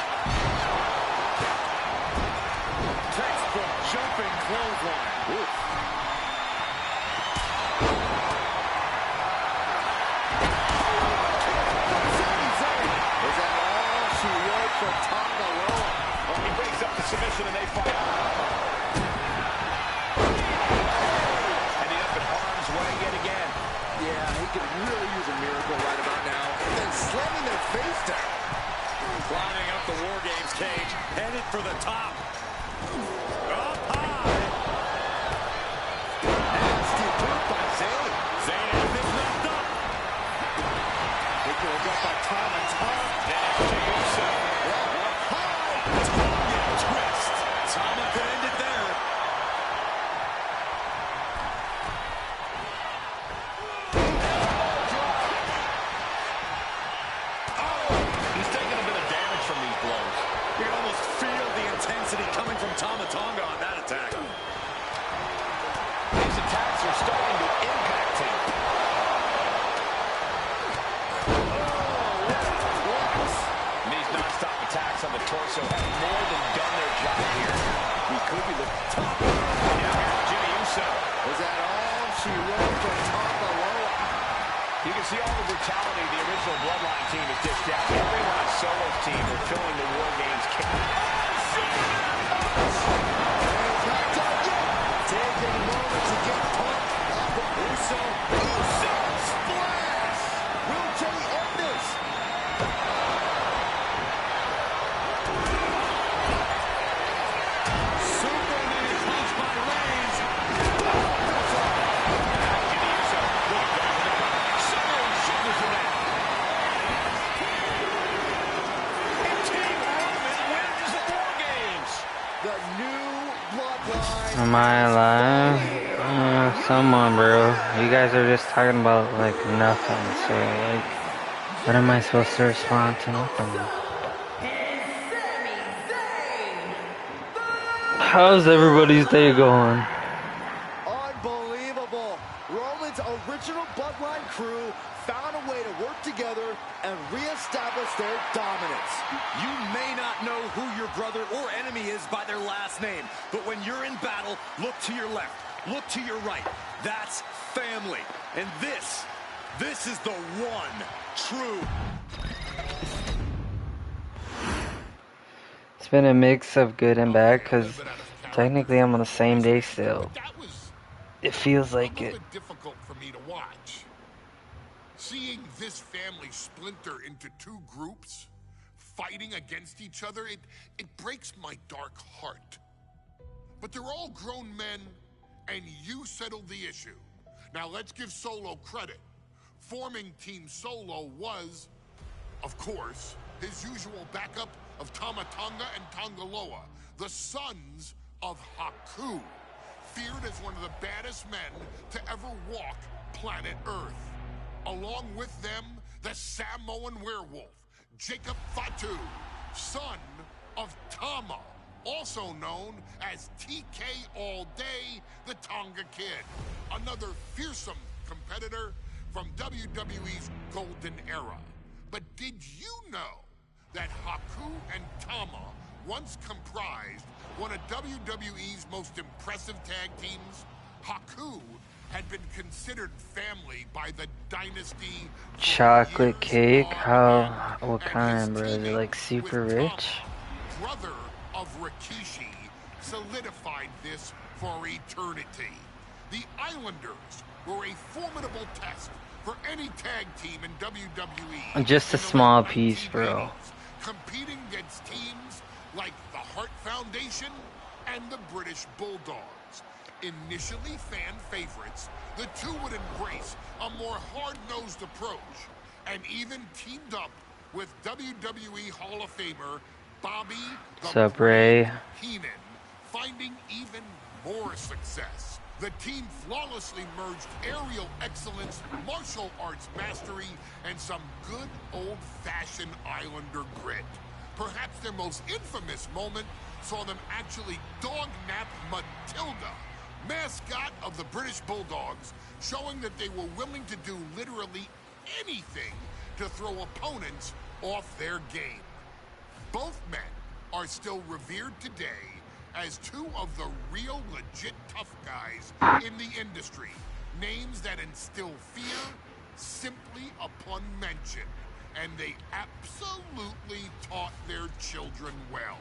Textbook jumping clothesline. Oof. Sami Zayn. Is that all she wrote for Tonga Loa? He breaks up the submission and they fight on. Ending up in harm's way yet again. Yeah, he could really face down. Climbing up the War Games cage, headed for the top. Up high. Nasty boot by Zayn. Zayn has been knocked up. Big leg up by Tama. Dash to Uso. High. Tonga twist. Tama could end it there. He's taking a bit of damage from these blows. You can almost feel the intensity coming from Tama Tonga on that attack. These attacks are starting to impact him. These non-stop attacks on the torso have more than done their job here. He could be the top. Now here's Jimmy Uso. Was that all she wrote from Tama Loa? You can see all the brutality the original Bloodline team has dished out. Everyone on Solo's team are filling the War Games cage. Not done yet. Taking a moment to get pumped up with Uso. Uso splash! Will Jey end this? Superman punch by Reigns. Jimmy Uso looking back for the cover. Shoulder and shoulder for that. And Team Roman wins the War Games. The new bloodline. Am I alive? Someone, bro. You guys are just talking about like nothing. So like, what am I supposed to respond to? Nothing. How's everybody's day going? Unbelievable. Roman's original bloodline crew found a way to work together and reestablish their dominance. You may not know who your brother or enemy is by their last name, but when you're in battle, look to your left, look to your right. That's family. And this is the one true. It's been a mix of good and bad because technically I'm on the same day still. That was It feels a like little it. bit difficult for me to watch. Seeing this family splinter into two groups, fighting against each other, it breaks my dark heart. But they're all grown men, and you settled the issue. Now let's give Solo credit. Forming Team Solo was, of course, his usual backup of Tama Tonga and Tonga Loa, the sons of Haku, feared as one of the baddest men to ever walk planet Earth. Along with them, the Samoan werewolf, Jacob Fatu, son of Tama, also known as TK All Day, the Tonga Kid, another fearsome competitor from WWE's golden era. But did you know that Haku and Tama once comprised one of WWE's most impressive tag teams? Haku had been considered family by the Dynasty. Chocolate cake? How? What kind, bro? Is it like super rich? Brother of Rikishi, solidified this for eternity. The Islanders were a formidable test for any tag team in WWE. Just a small piece, bro. Competing against teams like the Hart Foundation and the British Bulldogs. Initially fan favorites, the two would embrace a more hard-nosed approach and even teamed up with WWE Hall of Famer Bobby the Ray Heenan, finding even more success. The team flawlessly merged aerial excellence, martial arts mastery, and some good old-fashioned Islander grit. Perhaps their most infamous moment saw them actually dog-nap Matilda, mascot of the British Bulldogs, showing that they were willing to do literally anything to throw opponents off their game. Both men are still revered today as two of the real legit tough guys in the industry, names that instill fear simply upon mention, and they absolutely taught their children well.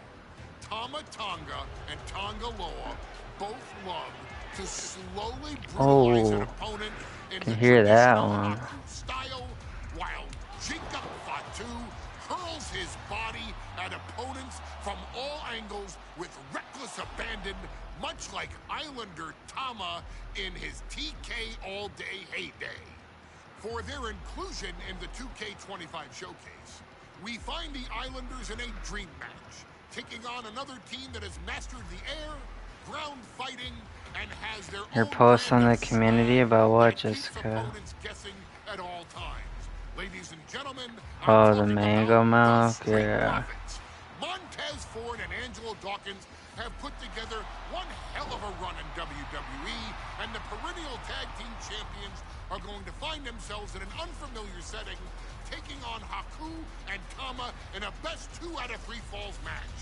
Tama Tonga and Tonga Loa both love to slowly brutalize an opponent in can the hear that traditional one. Haku style, while Jacob Fatu hurls his body at opponents from all angles with reckless abandon, much like Islander Tama in his TK all-day heyday. For their inclusion in the 2K25 showcase, we find the Islanders in a dream match, taking on another team that has mastered the air, ground fighting, and has their Your own post brand on the of community swag about what, that keeps Jessica? opponents guessing at all times. Ladies and gentlemen, I'm Oh, the talking mango about the milk, Street yeah. Profits. Montez Ford and Angelo Dawkins have put together one hell of a run in WWE, and the perennial tag team champions are going to find themselves in an unfamiliar setting, taking on Haku and Tama in a best 2 out of 3 falls match.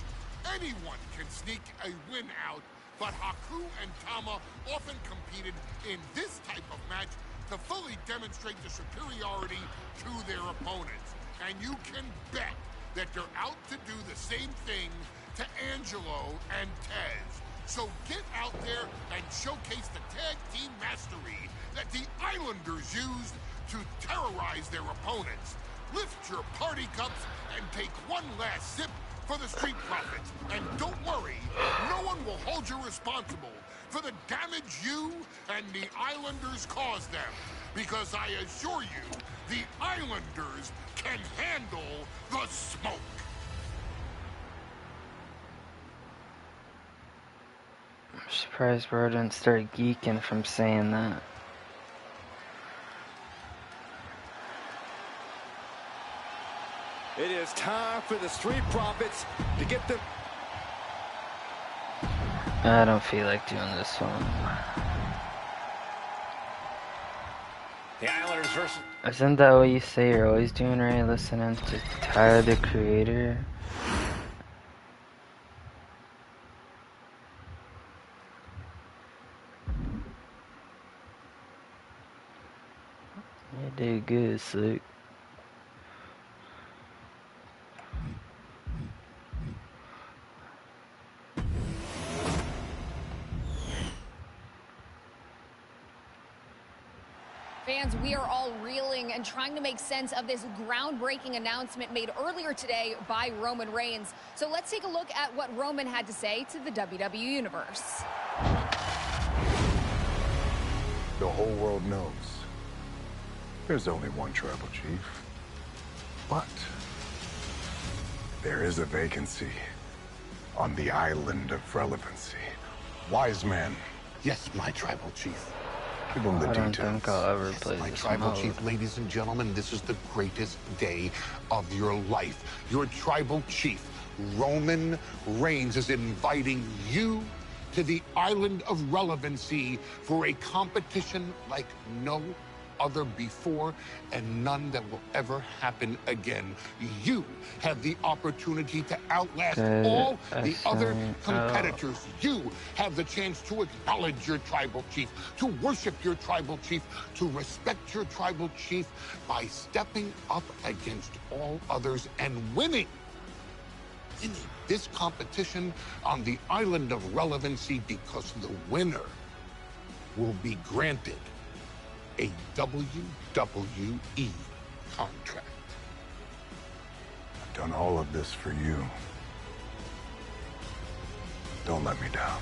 Anyone can sneak a win out, but Haku and Tama often competed in this type of match to fully demonstrate the superiority to their opponents. And you can bet that they're out to do the same thing to Angelo and Tez. So get out there and showcase the tag team mastery that the Islanders used to terrorize their opponents. Lift your party cups and take one last sip for the Street Profits. And don't worry, no one will hold you responsible for the damage you and the Islanders caused them. Because I assure you, the Islanders can handle the smoke. I'm surprised bro didn't start geeking from saying that. It is time for the Street Profits to get them. I don't feel like doing this one. The Islanders versus... Isn't that what you say you're always doing, right? Listening to Tyler, the Creator? You did good, Slick. Fans, we are all reeling and trying to make sense of this groundbreaking announcement made earlier today by Roman Reigns. So let's take a look at what Roman had to say to the WWE Universe. The whole world knows there's only one tribal chief. But there is a vacancy on the island of relevancy. Wise man. Yes, my tribal chief. Give him the I don't details. think I'll ever play My this tribal mode. chief, ladies and gentlemen, this is the greatest day of your life. Your tribal chief, Roman Reigns, is inviting you to the island of relevancy for a competition like no other before and none that will ever happen again. You have the opportunity to outlast all the other competitors. You have the chance to acknowledge your tribal chief, to worship your tribal chief, to respect your tribal chief by stepping up against all others and winning this competition on the island of relevancy, because the winner will be granted a WWE contract. I've done all of this for you. Don't let me down.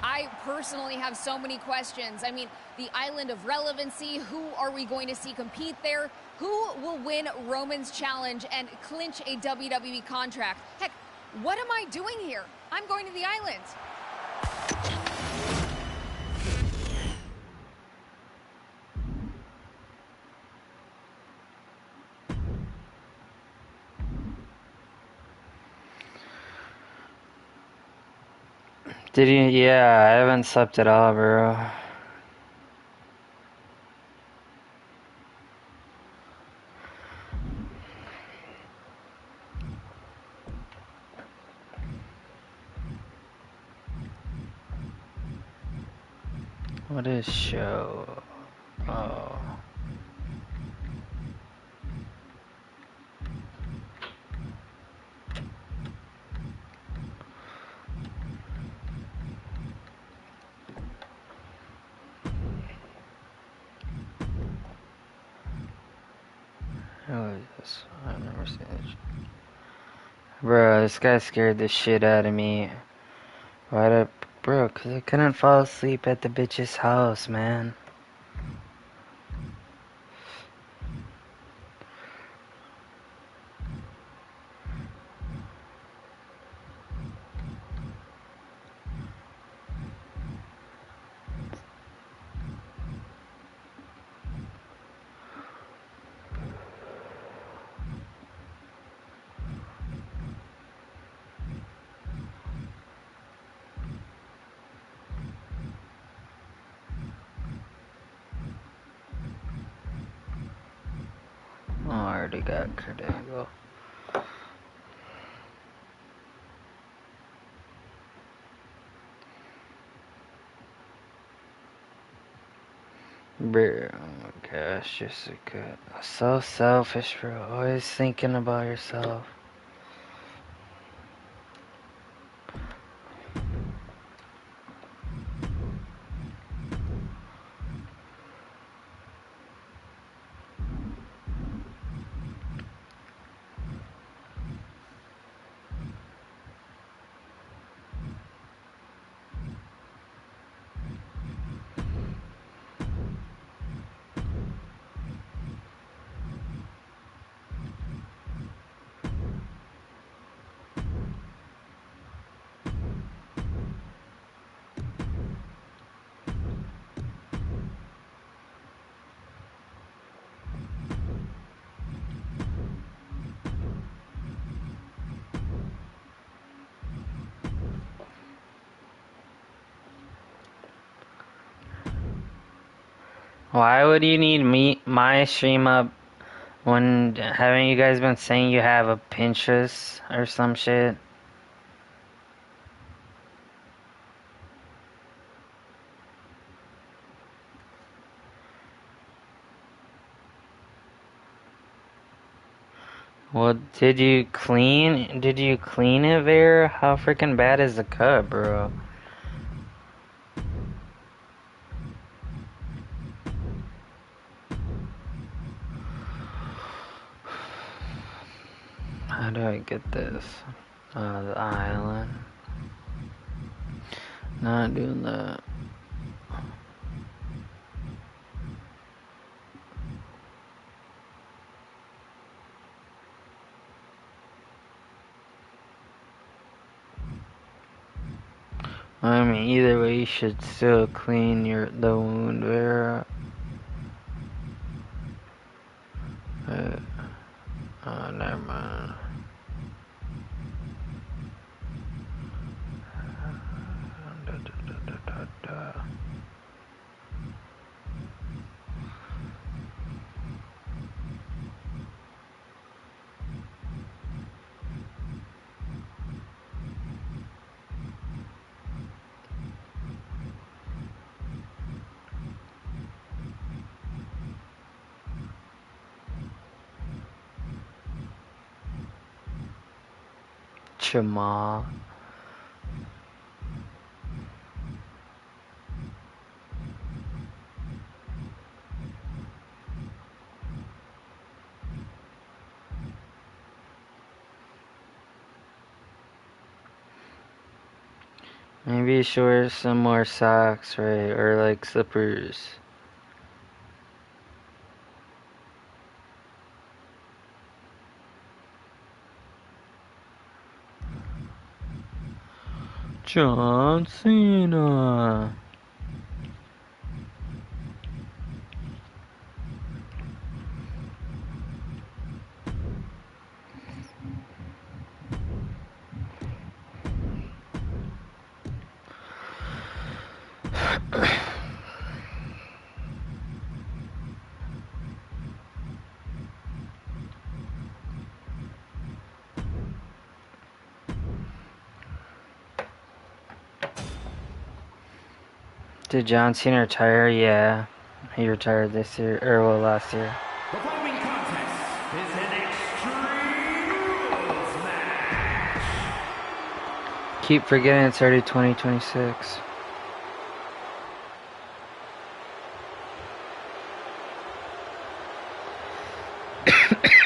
I personally have so many questions. I mean, the island of relevancy, who are we going to see compete there? Who will win Roman's challenge and clinch a WWE contract? Heck, what am I doing here? I'm going to the island. Did you? Yeah, I haven't slept at all, bro. What is show? Oh. Who is this? I've never seen this. Bro, this guy scared the shit out of me. Why'd I... Bro, cause I couldn't fall asleep at the bitch's house, man. Oh, I already got Kurt Angle. Bro, oh my gosh, Jessica. So selfish, bro. Always thinking about yourself. Why would you need my stream up when haven't you guys been saying you have a Pinterest or some shit? Well, did you clean it, Vera? How freaking bad is the cut, bro? How do I get this? The island. Not doing that. I mean, either way, you should still clean the wound, Vera. Oh, never mind. Chama. Maybe you should wear some more socks, right? Or like slippers. John Cena. Did John Cena retire? Yeah. He retired this year, or well, last year. The following contest is an Extreme Rules match. Keep forgetting it's already 2026.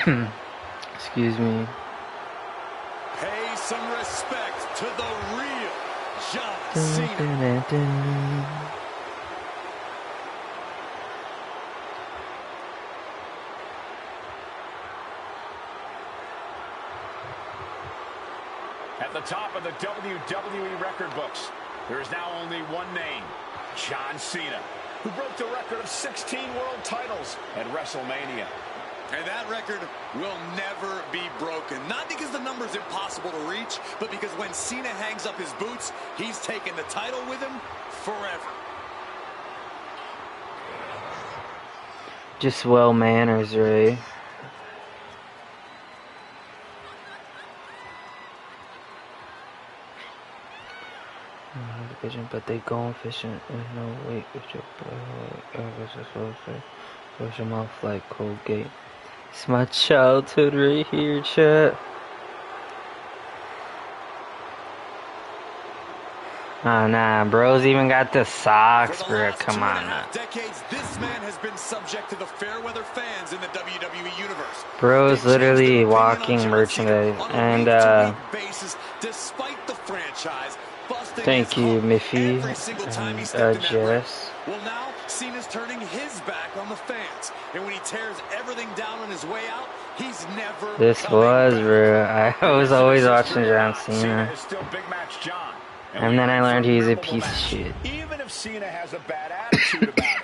Excuse me. Pay some respect to the real John Cena. At the top of the WWE record books, there is now only one name, John Cena, who broke the record of 16 world titles at WrestleMania. And that record will never be broken. Not because the number's impossible to reach, but because when Cena hangs up his boots, he's taking the title with him forever. Just well manners, Ray. But they going fishing in no wait with your wash your mouth like Colgate. It's my childhood right here, chat. Oh nah, bro's even got the socks, bro. Come on now. Decades, this man has been subject to the fair weather fans in the WWE universe. Bro's literally walking merchandise, and despite the franchise. Thank you, Miffy and Jess. Well, now Cena's turning his back on the fans, and when he tears everything down on his way out, he's never. This was, bro. I was always watching John Cena, and then I learned he's a piece of shit. Even if Cena has a bad attitude about it.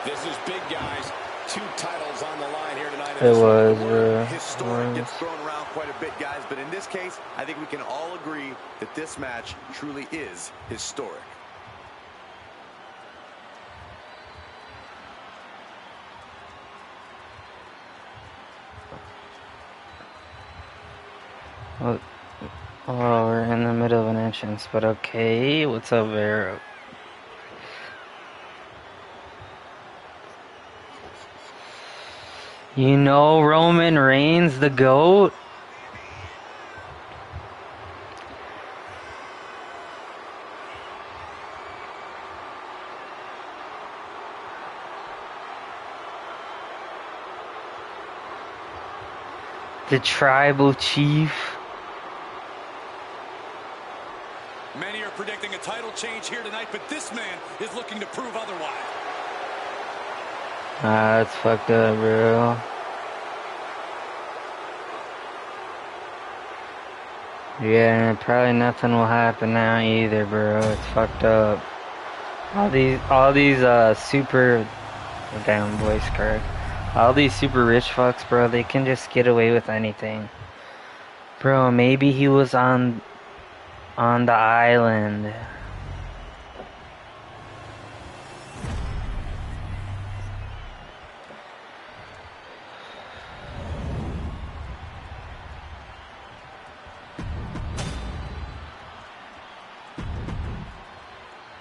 This is big, guys. 2 titles on the line here tonight. It was, historic gets thrown around quite a bit, guys, but in this case, I think we can all agree that this match truly is historic. Oh, we're in the middle of an entrance, but okay. What's up, Vero? You know Roman Reigns, the GOAT? The tribal chief. Many are predicting a title change here tonight, but this man is looking to prove otherwise. Ah, that's fucked up, bro. Yeah, probably nothing will happen now either, bro. It's fucked up. All these super damn voice crack. All these super rich fucks, bro, they can just get away with anything. Bro, maybe he was on the island.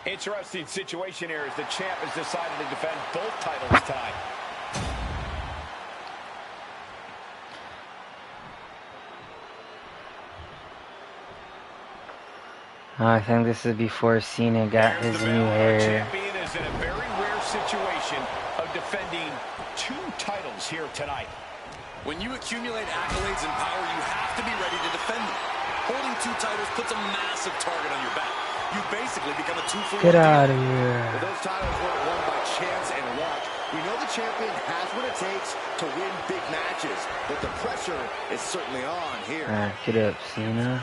Interesting situation here as the champ has decided to defend both titles tonight. I think this is before Cena got his new hair. The champion is in a very rare situation of defending 2 titles here tonight. When you accumulate accolades and power, you have to be ready to defend them. Holding 2 titles puts a massive target on your back. You basically become a 2-for-1. Get out of here. But those titles weren't won by chance and luck. We know the champion has what it takes to win big matches, but the pressure is certainly on here. Alright, get up, Cena.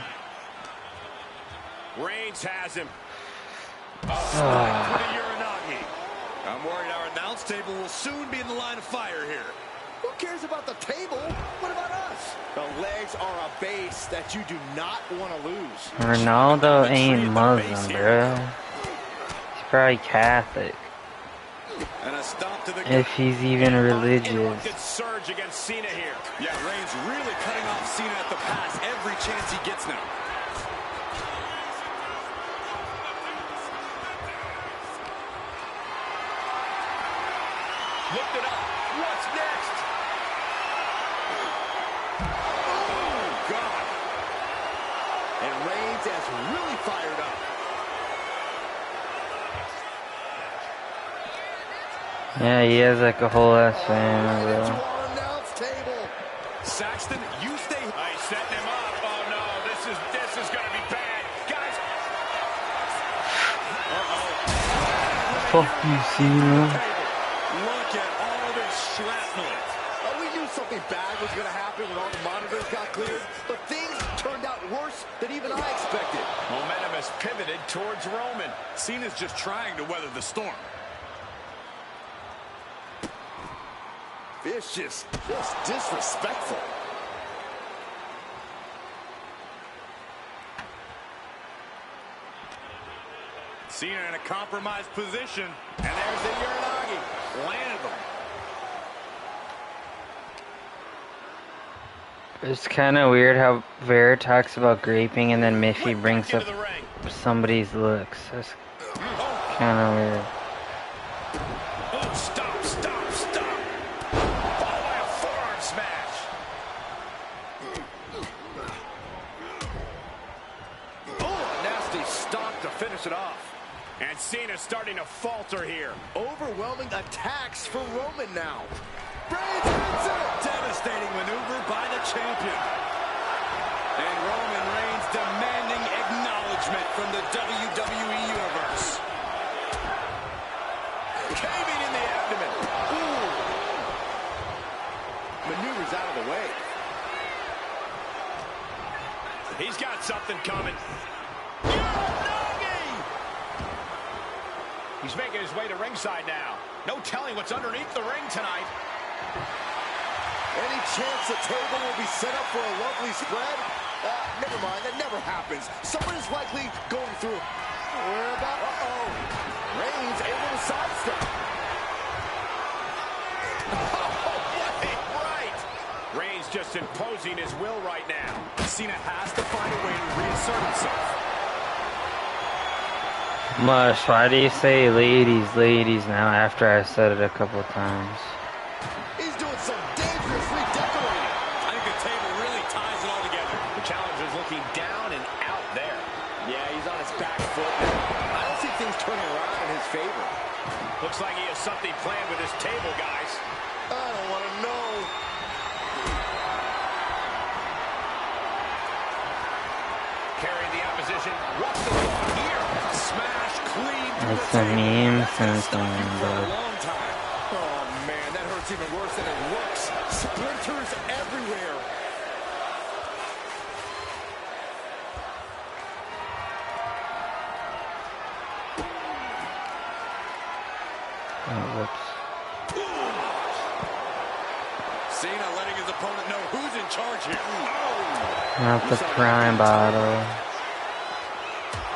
Reigns has him. I'm worried our announce table will soon be in the line of fire here. Who cares about the table? What about us? The legs are a base that you do not want to lose. Ronaldo ain't Muslim, bro. He's probably Catholic. And a stomp to the if he's even religious. Surge against Cena here. Yeah, Reigns really cutting off Cena at the pass every chance he gets now. Lift it up. What's next? Oh, God. And Reigns has really fired up. Yeah, he has like a whole ass fan, bro. Saxton, you stay. He's setting him up. Oh no, this is gonna be bad, guys. Fuck you, Cena. Look at all this shrapnel. We knew something bad was going to happen when all the monitors got cleared, but things turned out worse than even I expected. Momentum has pivoted towards Roman. Cena's just trying to weather the storm. Vicious, just disrespectful. Cena in a compromised position. And there's the Uranagi. Landed them. It's kind of weird how Vera talks about graping and then Miffy brings up somebody's looks. That's kind of weird. Oh, stop, stop, stop. Followed by a forearm smash. Oh, a nasty stop to finish it off. And Cena's starting to falter here. Overwhelming attacks for Roman now. Reigns hits it! Devastating maneuver by the champion. And Roman Reigns demanding acknowledgement from the WWE Universe. Caving in the abdomen. Ooh. Maneuvers out of the way. He's got something coming. He's making his way to ringside now. No telling what's underneath the ring tonight. Any chance the table will be set up for a lovely spread? Never mind, that never happens. Someone is likely going through. Where about? Uh-oh. Reigns able to sidestep. Right. Reigns just imposing his will right now. Cena has to find a way to reassert himself. Mush, why do you say ladies, ladies now after I said it a couple times? He's doing some dangerous redecorating. I think the table really ties it all together. The challenger's looking down and out there. Yeah, he's on his back foot now. I don't see things turning around in his favor. Looks like he has something planned with his table, guys. I don't want to know. Carrying the opposition. What's the thought here? Smash clean through It's the a table. meme That's gonna since stop you then, for a but long time. Oh, man, that hurts even worse than it looks. Splinters everywhere. oh, whoops. Cena letting his opponent know who's in charge here. Not the prime bottle.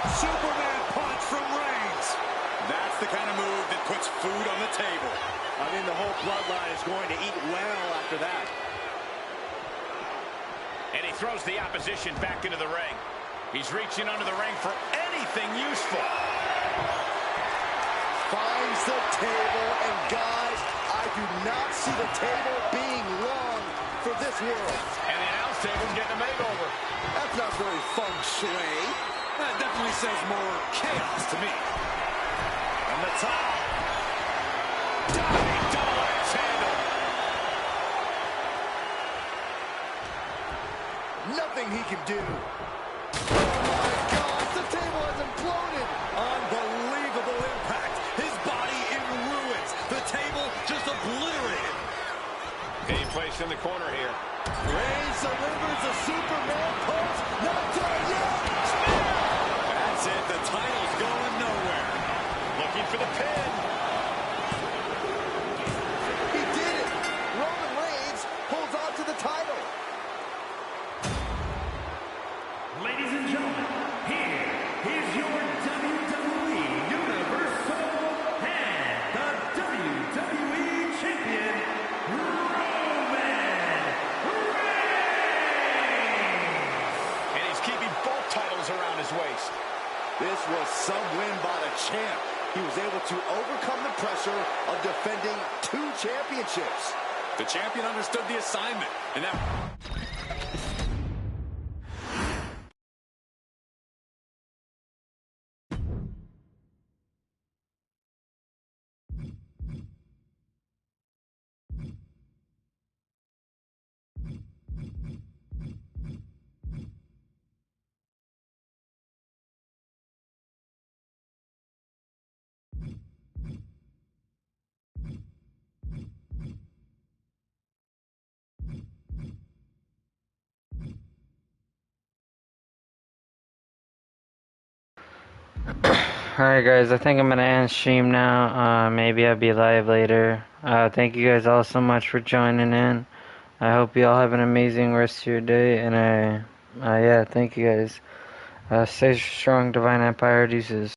Superman punch from Reigns. That's the kind of move that puts food on the table. I mean, the whole bloodline is going to eat well after that. And he throws the opposition back into the ring. He's reaching under the ring for anything useful. Finds the table, and guys, I do not see the table being long for this world. And the announce table's getting a makeover. That's not very feng shui. That definitely says more chaos to me. From the top. Diving double axe handle. Nothing he can do. Oh my gosh, the table has imploded. Unbelievable impact. His body in ruins. The table just obliterated. Any place in the corner here. Reigns delivers a Superman punch. Not done yet. That's it. The title's going nowhere. Looking for the pin. He did it. Roman Reigns holds on to the title. Ladies and gentlemen, here is your WWE Universal and the WWE Champion, Roman Reigns! And he's keeping both titles around his waist. This was some win by the champ. He was able to overcome the pressure of defending 2 championships. The champion understood the assignment. And that... Alright guys, I think I'm gonna end stream now. Maybe I'll be live later. Thank you guys all so much for joining in. I hope you all have an amazing rest of your day, and yeah, thank you guys. Stay strong, Divine Empire, deuces.